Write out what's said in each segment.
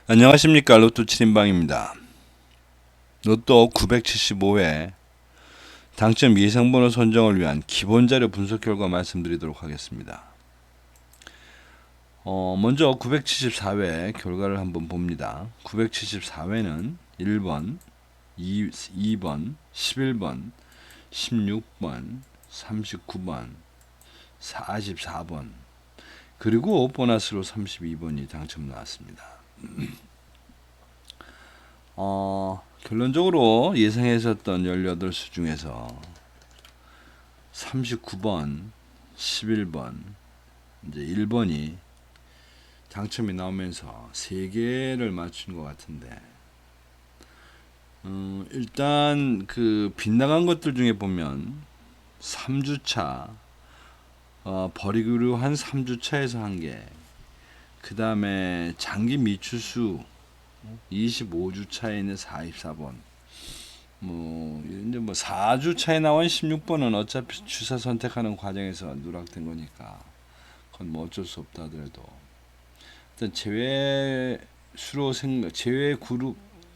안녕하십니까. 로또 7인방입니다. 로또 975회 당첨 예상번호 선정을 위한 기본자료 분석 결과 말씀드리도록 하겠습니다. 먼저 974회 결과를 한번 봅니다. 974회는 1번, 2번, 11번, 16번, 39번, 44번, 그리고 보너스로 32번이 당첨 나왔습니다. 결론적으로 예상했었던 18수 중에서 39번, 11번, 이제 1번이 당첨이 나오면서 3개를 맞춘 것 같은데, 일단 그 빗나간 것들 중에 보면 3주차, 버리기로 한 3주차에서 1개, 그 다음에 장기 미추수 25주 차에 있는 44번, 이제 4주 차에 나온 16번은 어차피 주사 선택하는 과정에서 누락된 거니까 그건 어쩔 수 없다 하더라도 일단 제외 그룹,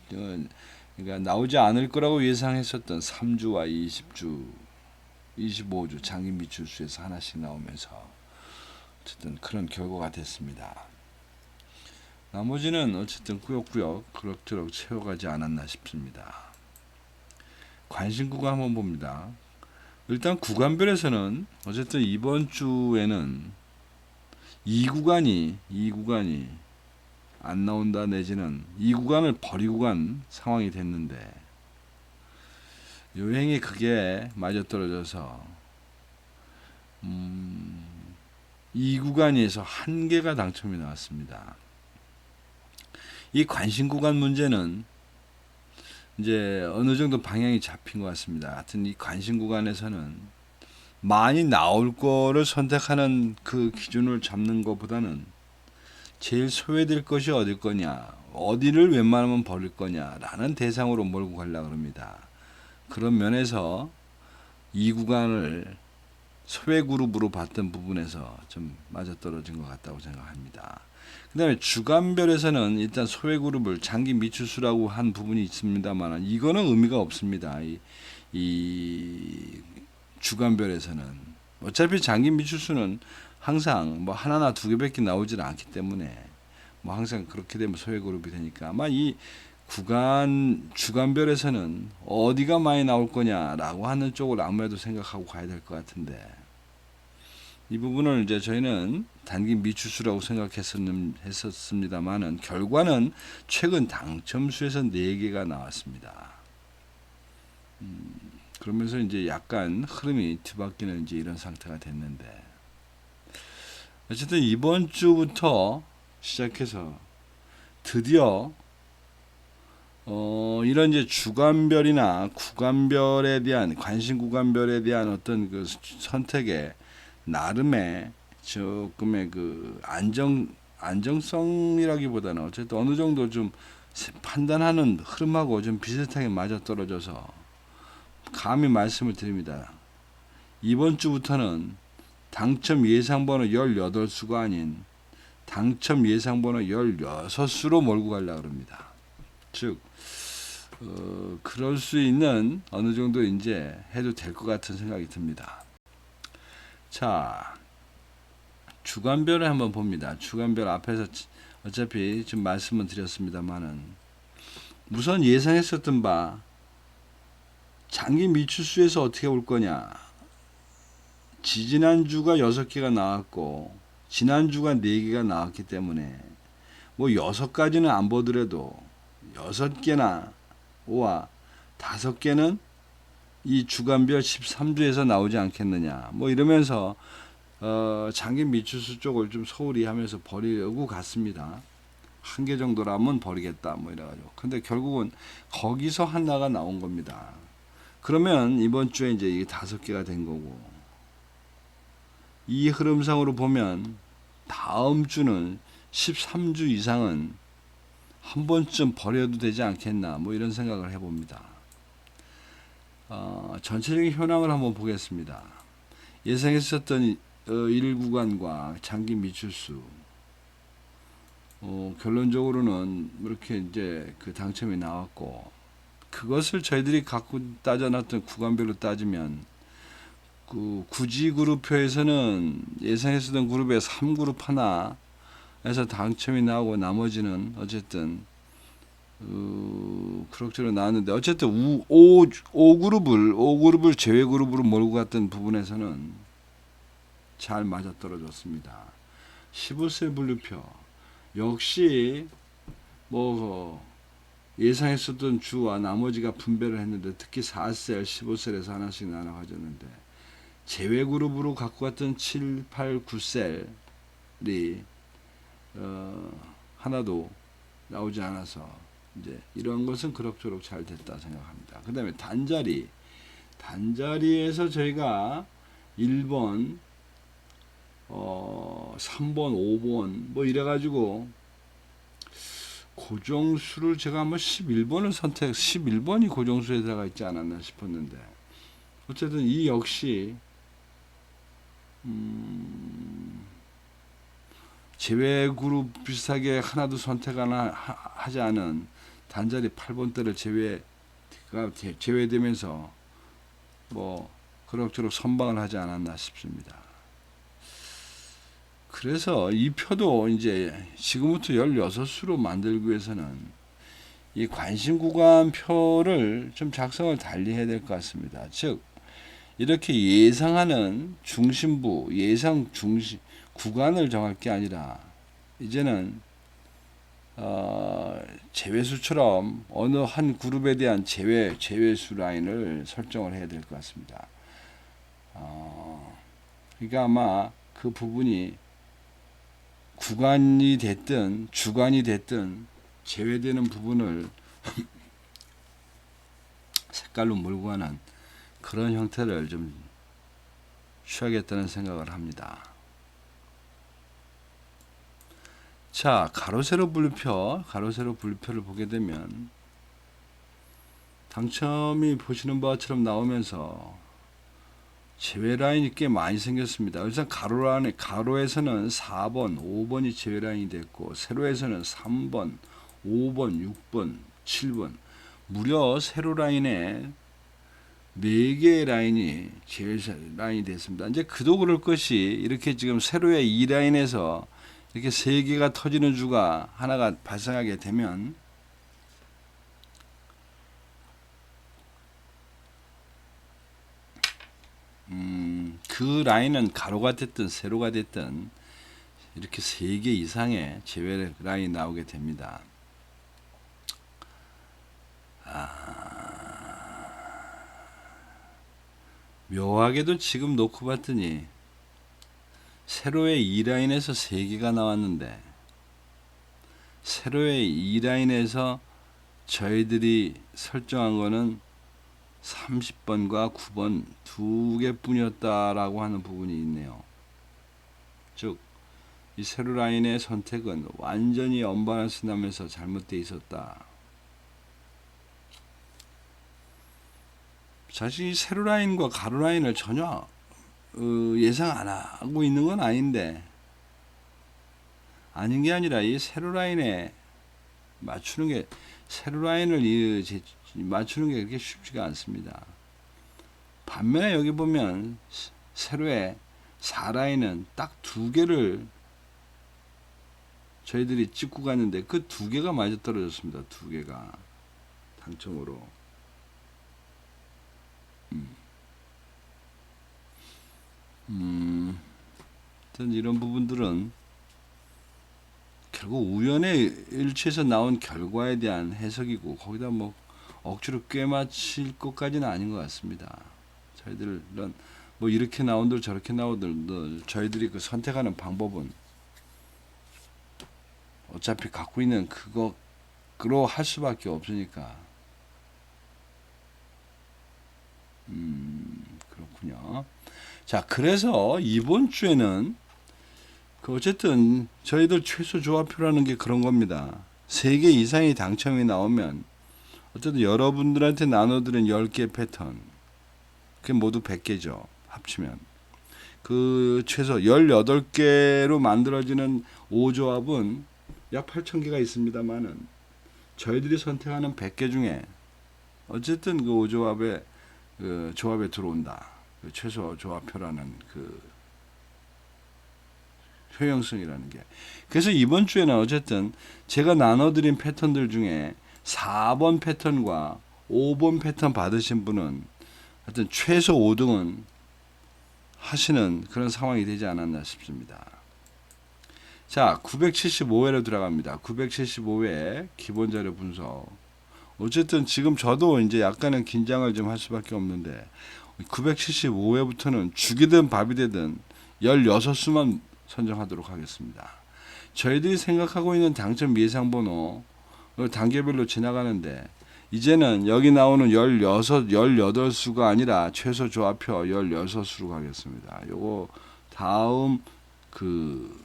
그러니까 나오지 않을 거라고 예상했었던 3주와 20주, 25주 장기 미출수에서 하나씩 나오면서 어쨌든 그런 결과가 됐습니다. 나머지는 어쨌든 꾸역꾸역 그럭저럭 채워가지 않았나 싶습니다. 관심 구간 한번 봅니다. 일단 구간별에서는 어쨌든 이번 주에는 이 구간이 안 나온다 내지는 이 구간을 버리고 간 상황이 됐는데, 요행이 그게 맞아떨어져서 이 구간에서 1개가 당첨이 나왔습니다. 이 관심 구간 문제는 이제 어느 정도 방향이 잡힌 것 같습니다. 하여튼 이 관심 구간에서는 많이 나올 거를 선택하는 그 기준을 잡는 것보다는 제일 소외될 것이 어딜 거냐, 어디를 웬만하면 버릴 거냐라는 대상으로 몰고 가려고 합니다. 그런 면에서 이 구간을 소외 그룹으로 봤던 부분에서 좀 맞아떨어진 것 같다고 생각합니다. 그 다음에 주간별에서는 일단 소외 그룹을 장기 미추수라고 한 부분이 있습니다만 이거는 의미가 없습니다. 이 주간별에서는 어차피 장기 미추수는 항상 하나나 2개밖에 나오질 않기 때문에 항상 그렇게 되면 소외 그룹이 되니까 아마 이 주간별에서는 어디가 많이 나올 거냐라고 하는 쪽을 아무래도 생각하고 가야 될 것 같은데, 이 부분을 이제 저희는 단기 미추수라고 생각했었습니다만은 결과는 최근 당첨수에서 4개가 나왔습니다. 그러면서 이제 약간 흐름이 뒤바뀌는 이제 이런 상태가 됐는데, 어쨌든 이번 주부터 시작해서 드디어 이런 이제 주간별이나 구간별에 대한 관심 구간별에 대한 어떤 그 선택에 나름의 조금의 그 안정성이라기보다는 어쨌든 어느 정도 좀 판단하는 흐름하고 좀 비슷하게 맞아떨어져서 감히 말씀을 드립니다. 이번 주부터는 당첨 예상번호 18수가 아닌 당첨 예상번호 16수로 몰고 가려고 합니다. 즉 그럴 수 있는 어느 정도 이제 해도 될 것 같은 생각이 듭니다. 자, 주간별을 한번 봅니다. 주간별 앞에서 어차피 지금 말씀을 드렸습니다만은 우선 예상했었던 바 장기 미추수에서 어떻게 올 거냐, 지지난주가 6개가 나왔고 지난주가 4개가 나왔기 때문에 6가지는 안 보더라도 6개나 5개는 이 주간별 13주에서 나오지 않겠느냐 이러면서 장기 미추수 쪽을 좀 소홀히 하면서 버리려고 갔습니다. 1개 정도라면 버리겠다 이래가지고, 근데 결국은 거기서 하나가 나온 겁니다. 그러면 이번 주에 이제 이게 5개가 된 거고, 이 흐름상으로 보면 다음 주는 13주 이상은 한 번쯤 버려도 되지 않겠나 이런 생각을 해봅니다. 전체적인 현황을 한번 보겠습니다. 예상했었던 1구간과 장기 미추수 결론적으로는 이렇게 이제 그 당첨이 나왔고, 그것을 저희들이 갖고 따져놨던 구간별로 따지면, 그 구지 그룹표에서는 예상했었던 그룹의 3그룹 하나에서 당첨이 나오고, 나머지는 어쨌든 그럭저럭 나왔는데, 어쨌든 5그룹을 제외 그룹으로 몰고 갔던 부분에서는 잘 맞아떨어졌습니다. 15세 분류표 역시 뭐 예상했었던 주와 나머지가 분배를 했는데, 특히 4셀, 15셀에서 하나씩 나눠 가졌는데, 제외 그룹으로 갖고 갔던 7, 8, 9셀이 하나도 나오지 않아서 이제 이런 것은 그럭저럭 잘 됐다 생각합니다. 그 다음에 단자리에서 저희가 1번 3번, 5번 뭐 이래가지고 고정수를 제가 한번 11번이 고정수에 들어가 있지 않았나 싶었는데, 어쨌든 이 역시 제외 그룹 비슷하게 하나도 선택 하지 않은 단자리 8번대를 제외되면서 뭐 그럭저럭 선방을 하지 않았나 싶습니다. 그래서 이 표도 이제 지금부터 16수로 만들기 위해서는 이 관심 구간 표를 좀 작성을 달리 해야 될 것 같습니다. 즉, 이렇게 예상하는 중심부, 예상 중심 구간을 정할 게 아니라, 이제는 제외수처럼 어느 한 그룹에 대한 제외수 라인을 설정을 해야 될 것 같습니다. 그러니까 아마 그 부분이 구간이 됐든 주간이 됐든 제외되는 부분을 색깔로 몰고 가는 그런 형태를 좀 취하겠다는 생각을 합니다. 자, 가로세로 분류표를 보게 되면 당첨이 보시는 바처럼 나오면서 제외 라인이 꽤 많이 생겼습니다. 일단 가로에서는 4번, 5번이 제외 라인이 됐고, 세로에서는 3번, 5번, 6번, 7번, 무려 세로 라인에 4개의 라인이 제외 라인이 됐습니다. 이제 그도 그럴 것이, 이렇게 지금 세로의 2라인에서 이렇게 3개가 터지는 주가 하나가 발생하게 되면 그 라인은 가로가 됐든 세로가 됐든 이렇게 3개 이상의 제외 라인이 나오게 됩니다. 묘하게도 지금 놓고 봤더니 세로의 2라인에서 3개가 나왔는데, 세로의 2라인에서 저희들이 설정한 거는 30번과 9번 2개뿐이었다라고 하는 부분이 있네요. 즉, 이 세로 라인의 선택은 완전히 언밸런스 나면서 잘못되어 있었다. 사실 이 세로 라인과 가로 라인을 전혀 예상 안 하고 있는 건 아닌데, 아닌 게 아니라 이 세로 라인에 맞추는 게, 세로 라인을 맞추는 게 그렇게 쉽지가 않습니다. 반면에 여기 보면 세로의 4라인은 딱 2개를 저희들이 찍고 갔는데, 그 2개가 맞아떨어졌습니다. 2개가 당첨으로. 이런 부분들은 결국 우연의 일치에서 나온 결과에 대한 해석이고, 거기다 뭐 억지로 꿰맞힐 것까지는 아닌 것 같습니다. 저희들은 뭐 이렇게 나온들 저렇게 나온들, 저희들이 그 선택하는 방법은 어차피 갖고 있는 그거로 할 수밖에 없으니까. 그렇군요. 자, 그래서 이번 주에는 어쨌든 저희들 최소 조합표라는 게 그런 겁니다. 3개 이상의 당첨이 나오면 어쨌든 여러분들한테 나눠드린 10개 패턴, 그게 모두 100개죠. 합치면. 그 최소 18개로 만들어지는 5조합은 약 8,000개가 있습니다만은 저희들이 선택하는 100개 중에 어쨌든 그 5조합에 그 조합에 들어온다. 그 최소 조합표라는 그 효용성이라는 게. 그래서 이번 주에는 어쨌든 제가 나눠드린 패턴들 중에 4번 패턴과 5번 패턴 받으신 분은 하여튼 최소 5등은 하시는 그런 상황이 되지 않았나 싶습니다. 자, 975회로 들어갑니다. 975회 기본자료 분석. 어쨌든 지금 저도 이제 약간은 긴장을 좀 할 수밖에 없는데 975회부터는 죽이든 밥이 되든 16수만 선정하도록 하겠습니다. 저희들이 생각하고 있는 당첨 예상 번호 단계별로 지나가는데 이제는 여기 나오는 16, 18수가 아니라 최소 조합표 16수로 가겠습니다. 요거 다음 그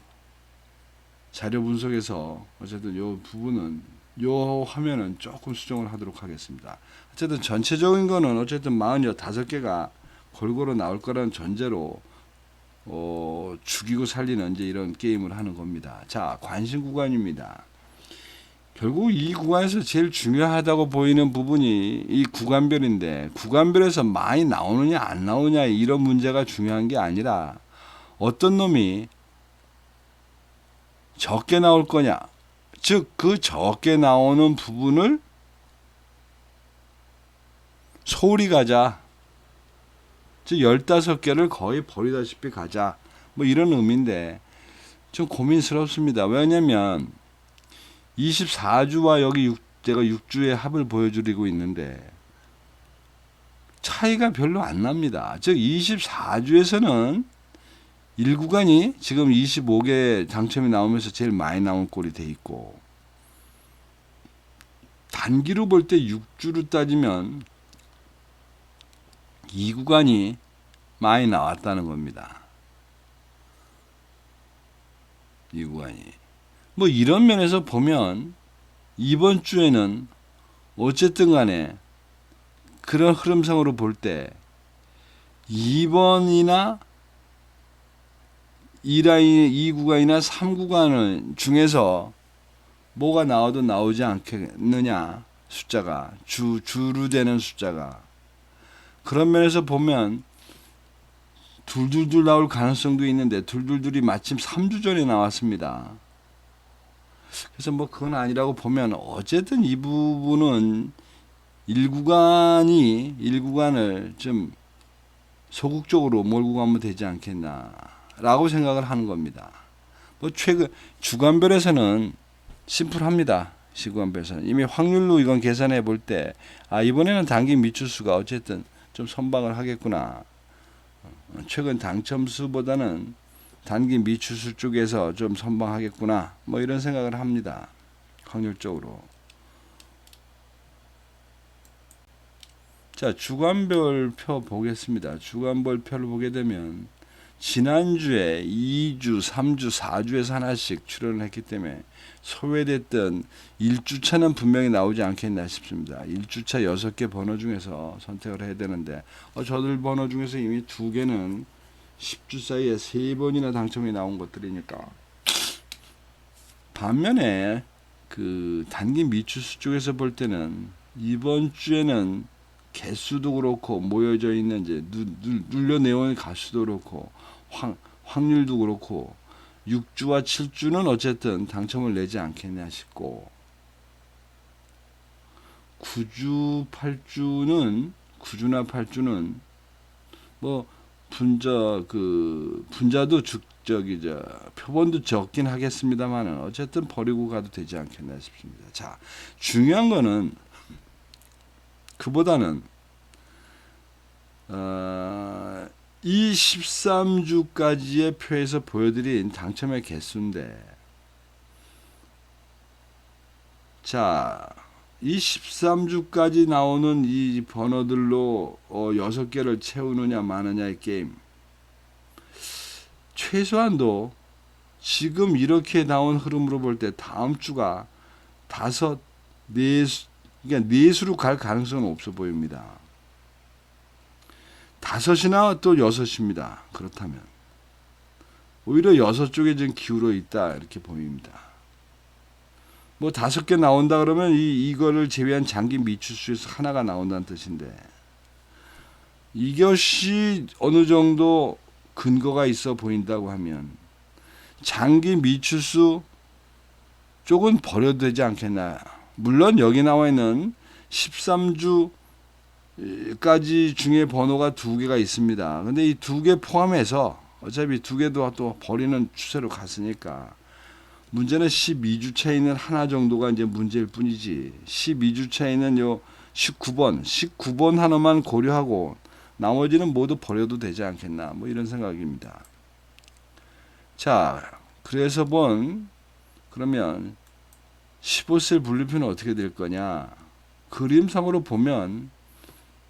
자료 분석에서 어쨌든 요 부분은 요 화면은 조금 수정을 하도록 하겠습니다. 어쨌든 전체적인 거는 어쨌든 45개가 골고루 나올 거라는 전제로 죽이고 살리는 이제 이런 게임을 하는 겁니다. 자, 관심 구간입니다. 결국 이 구간에서 제일 중요하다고 보이는 부분이 이 구간별인데 구간별에서 많이 나오느냐 안 나오느냐 이런 문제가 중요한 게 아니라 어떤 놈이 적게 나올 거냐, 즉 그 적게 나오는 부분을 소홀히 가자, 즉 15개를 거의 버리다시피 가자, 뭐 이런 의미인데 좀 고민스럽습니다. 왜냐면 24주와 여기 제가 6주의 합을 보여드리고 있는데 차이가 별로 안 납니다. 즉 24주에서는 1구간이 지금 25개 당첨이 나오면서 제일 많이 나온 꼴이 돼 있고 단기로 볼 때 6주로 따지면 2구간이 많이 나왔다는 겁니다. 2구간이. 뭐 이런 면에서 보면 이번 주에는 어쨌든 간에 그런 흐름상으로 볼 때 2번이나 2라인, 2구간이나 3구간 중에서 뭐가 나와도 나오지 않겠느냐, 숫자가 주로 되는 숫자가. 그런 면에서 보면 둘둘둘 나올 가능성도 있는데 둘둘둘이 마침 3주 전에 나왔습니다. 그래서 뭐 그건 아니라고 보면 어쨌든 이 부분은 1구간을 좀 소극적으로 몰고 가면 되지 않겠나라고 생각을 하는 겁니다. 뭐 최근 주간별에서는 심플합니다. 시구간별에서는 이미 확률로 이건 계산해 볼 때 이번에는 단기 미추수가 어쨌든 좀 선방을 하겠구나. 최근 당첨수보다는 단기 미추수 쪽에서 좀 선방하겠구나. 뭐 이런 생각을 합니다. 확률적으로. 자, 주간별 표 보겠습니다. 주간별 표를 보게 되면 지난주에 2주, 3주, 4주에서 하나씩 출연을 했기 때문에 소외됐던 1주차는 분명히 나오지 않겠나 싶습니다. 1주차 6개 번호 중에서 선택을 해야 되는데 저들 번호 중에서 이미 2개는 10주 사이에 3번이나 당첨이 나온 것들이니까 반면에 그 단기 미추수 쪽에서 볼 때는 이번 주에는 개수도 그렇고 모여져 있는 이제 눌려내온 가수도 그렇고 확률도 그렇고 6주와 7주는 어쨌든 당첨을 내지 않겠냐 싶고 9주, 8주는 9주나 8주는 뭐 분자도 표본도 적긴 하겠습니다만은 어쨌든 버리고 가도 되지 않겠나 싶습니다. 자, 중요한 거는 그보다는 이 13주까지의 표에서 보여드린 당첨의 개수인데 자, 이 13주까지 나오는 이 번호들로 6개를 채우느냐 마느냐의 게임. 최소한도 지금 이렇게 나온 흐름으로 볼 때 다음 주가 5, 4수, 그러니까 4수로 갈 가능성은 없어 보입니다. 5이나 또 6입니다. 그렇다면. 오히려 6쪽에 좀 기울어 있다. 이렇게 보입니다. 뭐 5개 나온다 그러면 이거를 제외한 장기 미추수에서 하나가 나온다는 뜻인데, 이것이 어느 정도 근거가 있어 보인다고 하면 장기 미추수 쪽은 버려도 되지 않겠나. 물론 여기 나와 있는 13주까지 중에 번호가 2개가 있습니다. 근데 이 2개 포함해서 어차피 2개도 또 버리는 추세로 갔으니까 문제는 12주 차에 있는 하나 정도가 이제 문제일 뿐이지, 12주 차에 있는 요 19번 하나만 고려하고 나머지는 모두 버려도 되지 않겠나, 뭐 이런 생각입니다. 자, 그래서 그러면 15셀 분류표는 어떻게 될 거냐. 그림상으로 보면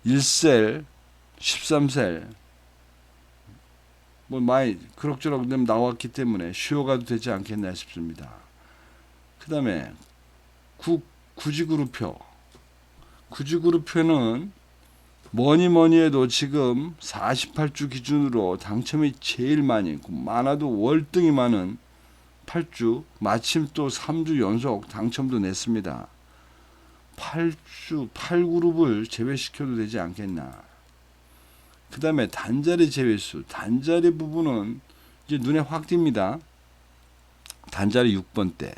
1셀, 13셀 뭐 많이 그럭저럭 나왔기 때문에 쉬어가도 되지 않겠나 싶습니다. 그 다음에 구지그룹표. 구지그룹표는 뭐니 해도 지금 48주 기준으로 당첨이 제일 많아도 월등히 많은 8주, 마침 또 3주 연속 당첨도 냈습니다. 8그룹을 제외시켜도 되지 않겠나. 그 다음에 단자리 제외수. 단자리 부분은 이제 눈에 확 띕니다. 단자리 6번대.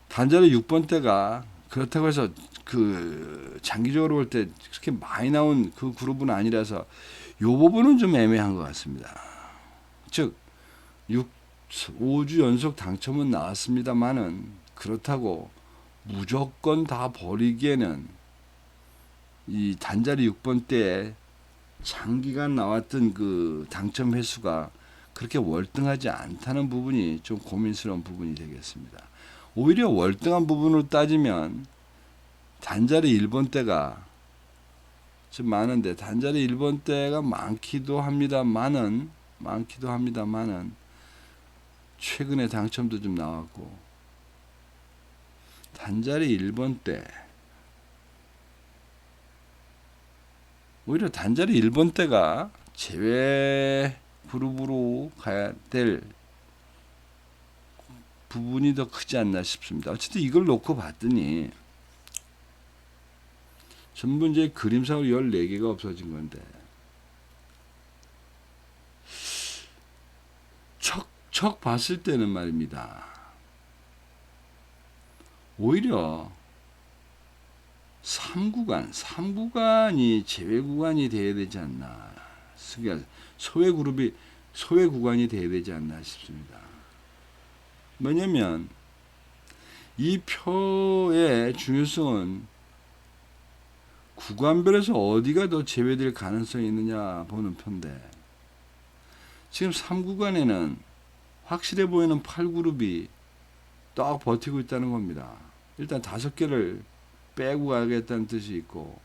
단자리 6번대가 그렇다고 해서 그 장기적으로 볼 때 그렇게 많이 나온 그 그룹은 아니라서 요 부분은 좀 애매한 것 같습니다. 즉 5주 연속 당첨은 나왔습니다만은 그렇다고 무조건 다 버리기에는 이 단자리 6번대에 장기간 나왔던 그 당첨 횟수가 그렇게 월등하지 않다는 부분이 좀 고민스러운 부분이 되겠습니다. 오히려 월등한 부분으로 따지면 단자리 1번대가 좀 많은데, 단자리 1번대가 많기도 합니다만은 최근에 당첨도 좀 나왔고, 단자리 1번대 오히려 단자리 1번대가 제외 그룹으로 가야 될 부분이 더 크지 않나 싶습니다. 어쨌든 이걸 놓고 봤더니 전부 이제 그림상으로 14개가 없어진 건데, 척 봤을 때는 말입니다. 오히려 3구간이 제외 구간이 돼야 되지 않나. 그러니까 소외 구간이 돼야 되지 않나 싶습니다. 뭐냐면 이 표의 중요성은 구간별에서 어디가 더 제외될 가능성이 있느냐 보는 표인데, 지금 3구간에는 확실해 보이는 8그룹이 딱 버티고 있다는 겁니다. 일단 5개를 빼고 가겠다는 뜻이 있고,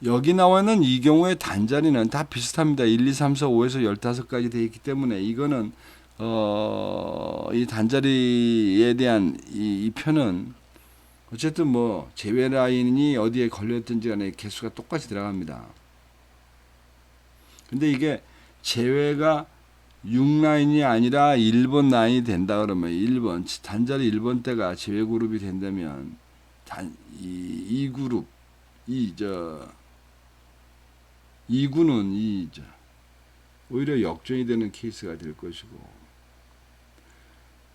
여기 나와 있는 이 경우의 단자리는 다 비슷합니다. 1, 2, 3, 4, 5에서 15까지 되어 있기 때문에 이거는 이 단자리에 대한 이 표는 어쨌든 뭐 제외 라인이 어디에 걸렸든지 간에 개수가 똑같이 들어갑니다. 근데 이게 제외가 6라인이 아니라 1번 라인이 된다 그러면 1번 단자리 1번 때가 제외 그룹이 된다면 이 그룹 2구는 오히려 역전이 되는 케이스가 될 것이고,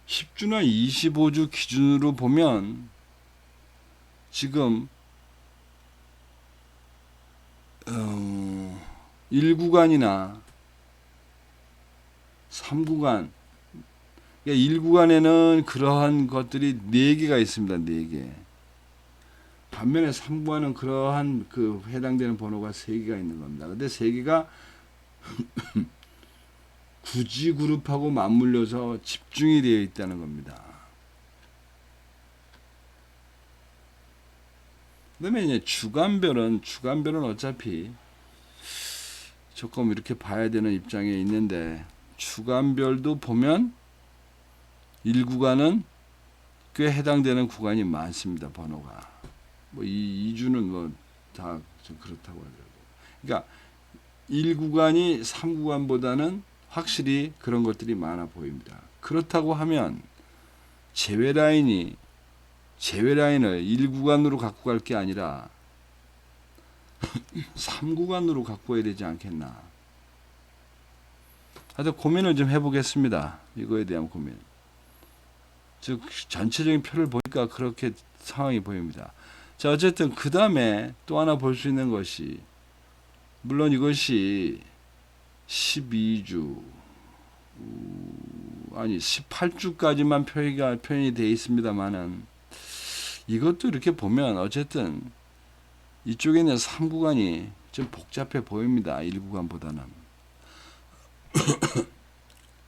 10주나 25주 기준으로 보면 지금 1구간이나 3구간, 그러니까 1구간에는 그러한 것들이 4개가 있습니다. 4개. 반면에 3구간은 그러한 그 해당되는 번호가 3개가 있는 겁니다. 근데 3개가 구지 그룹하고 맞물려서 집중이 되어 있다는 겁니다. 그다음에 이제 주간별은 어차피 조금 이렇게 봐야 되는 입장에 있는데, 주간별도 보면 1구간은 꽤 해당되는 구간이 많습니다. 번호가. 뭐 2주는 뭐 다 좀 그렇다고 하더라고요. 그러니까 1구간이 3구간보다는 확실히 그런 것들이 많아 보입니다. 그렇다고 하면 제외 라인을 1구간으로 갖고 갈 게 아니라 3구간으로 갖고 와야 되지 않겠나. 하여튼 고민을 좀 해보겠습니다. 이거에 대한 고민. 즉 전체적인 표를 보니까 그렇게 상황이 보입니다. 자, 어쨌든 그 다음에 또 하나 볼 수 있는 것이, 물론 이것이 12주 아니 18주까지만 표현이 되어 있습니다만은, 이것도 이렇게 보면 어쨌든 이쪽에 있는 3구간이 좀 복잡해 보입니다. 1구간보다는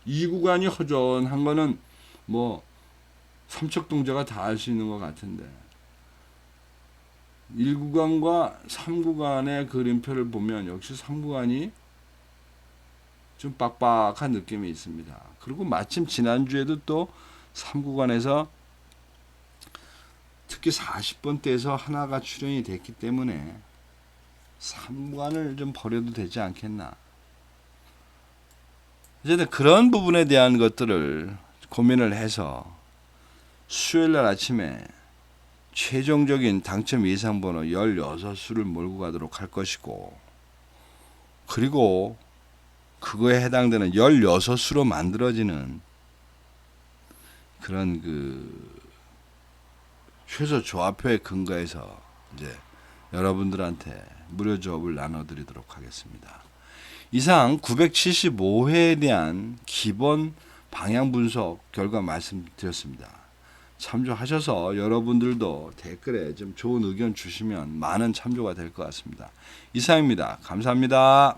2구간이 허전한 거는 뭐 삼척동자가 다 알 수 있는 것 같은데, 1구간과 3구간의 그림표를 보면 역시 3구간이 좀 빡빡한 느낌이 있습니다. 그리고 마침 지난주에도 또 3구간에서 특히 40번대에서 하나가 출현이 됐기 때문에 3구간을 좀 버려도 되지 않겠나. 어쨌든 그런 부분에 대한 것들을 고민을 해서 수요일날 아침에 최종적인 당첨 예상번호 16수를 몰고 가도록 할 것이고, 그리고 그거에 해당되는 16수로 만들어지는 그런 최소 조합표에 근거해서 이제 여러분들한테 무료 조합을 나눠드리도록 하겠습니다. 이상 975회에 대한 기본 방향 분석 결과 말씀드렸습니다. 참조하셔서 여러분들도 댓글에 좀 좋은 의견 주시면 많은 참조가 될 것 같습니다. 이상입니다. 감사합니다.